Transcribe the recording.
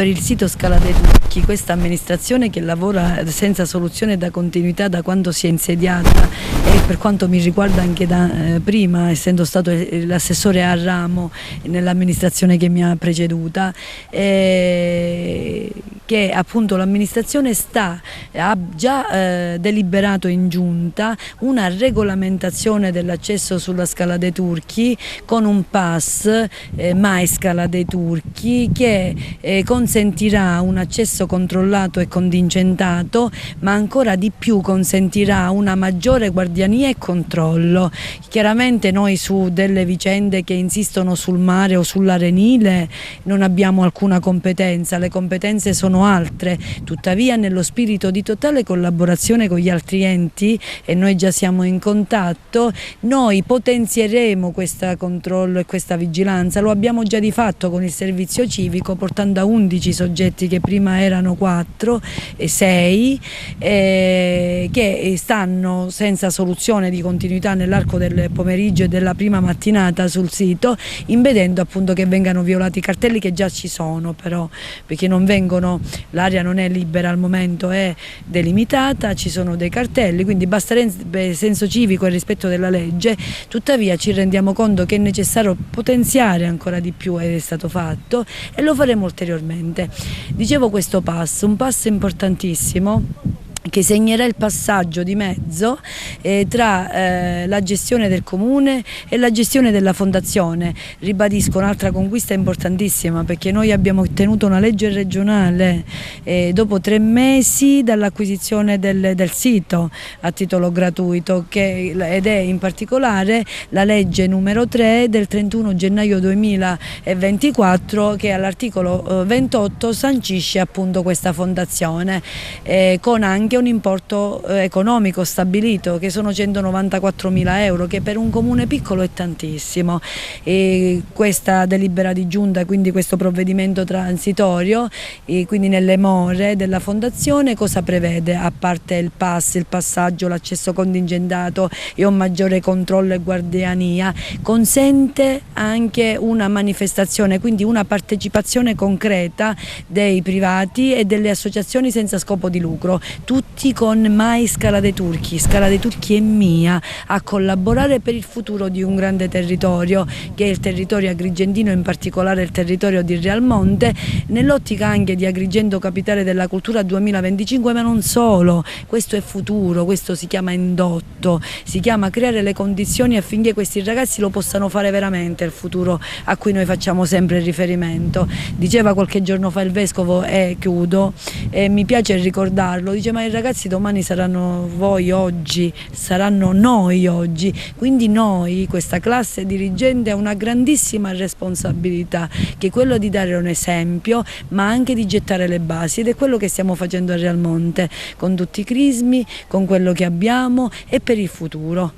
per il sito Scala dei Turchi, questa amministrazione che lavora senza soluzione da continuità da quando si è insediata e per quanto mi riguarda anche da prima, essendo stato l'assessore a ramo nell'amministrazione che mi ha preceduta, che appunto l'amministrazione ha già deliberato in giunta una regolamentazione dell'accesso sulla Scala dei Turchi con un pass mai Scala dei Turchi che consentirà un accesso controllato e contingentato, ma ancora di più consentirà una maggiore guardiania e controllo. Chiaramente noi su delle vicende che insistono sul mare o sull'arenile non abbiamo alcuna competenza, le competenze sono altre, tuttavia nello spirito di totale collaborazione con gli altri enti, e noi già siamo in contatto, noi potenzieremo questo controllo e questa vigilanza. Lo abbiamo già di fatto con il servizio civico, portando a 11 soggetti che prima erano 4 e 6 che stanno senza soluzione di continuità nell'arco del pomeriggio e della prima mattinata sul sito, impedendo appunto che vengano violati i cartelli che già ci sono, però perché non vengono, l'area non è libera al momento, è delimitata, ci sono dei cartelli, quindi basterebbe senso civico e rispetto della legge. Tuttavia ci rendiamo conto che è necessario potenziare ancora di più, ed è stato fatto e lo faremo ulteriormente. Dicevo, questo pass, un pass importantissimo che segnerà il passaggio di mezzo tra la gestione del comune e la gestione della fondazione. Ribadisco, un'altra conquista importantissima, perché noi abbiamo ottenuto una legge regionale dopo 3 mesi dall'acquisizione del sito a titolo gratuito, ed è in particolare la legge numero 3 del 31 gennaio 2024 che all'articolo 28 sancisce appunto questa fondazione con anche un importo economico stabilito, che sono 194.000 euro, che per un comune piccolo è tantissimo. E questa delibera di giunta, quindi questo provvedimento transitorio, quindi nelle more della fondazione, cosa prevede? A parte il pass, il passaggio, l'accesso contingentato e un maggiore controllo e guardiania, consente anche una manifestazione, quindi una partecipazione concreta dei privati e delle associazioni senza scopo di lucro, tutti con mai Scala dei Turchi. Scala dei Turchi è mia, a collaborare per il futuro di un grande territorio che è il territorio agrigentino, in particolare il territorio di Realmonte, nell'ottica anche di Agrigento capitale della cultura 2025, ma non solo. Questo è futuro, questo si chiama indotto, si chiama creare le condizioni affinché questi ragazzi lo possano fare veramente, il futuro a cui noi facciamo sempre riferimento. Diceva qualche giorno fa il vescovo, e chiudo, e mi piace ricordarlo, dice: ma i ragazzi domani saranno voi oggi, saranno noi oggi, quindi noi, questa classe dirigente, ha una grandissima responsabilità, che è quello di dare un esempio, ma anche di gettare le basi, ed è quello che stiamo facendo a Realmonte, con tutti i crismi, con quello che abbiamo e per il futuro.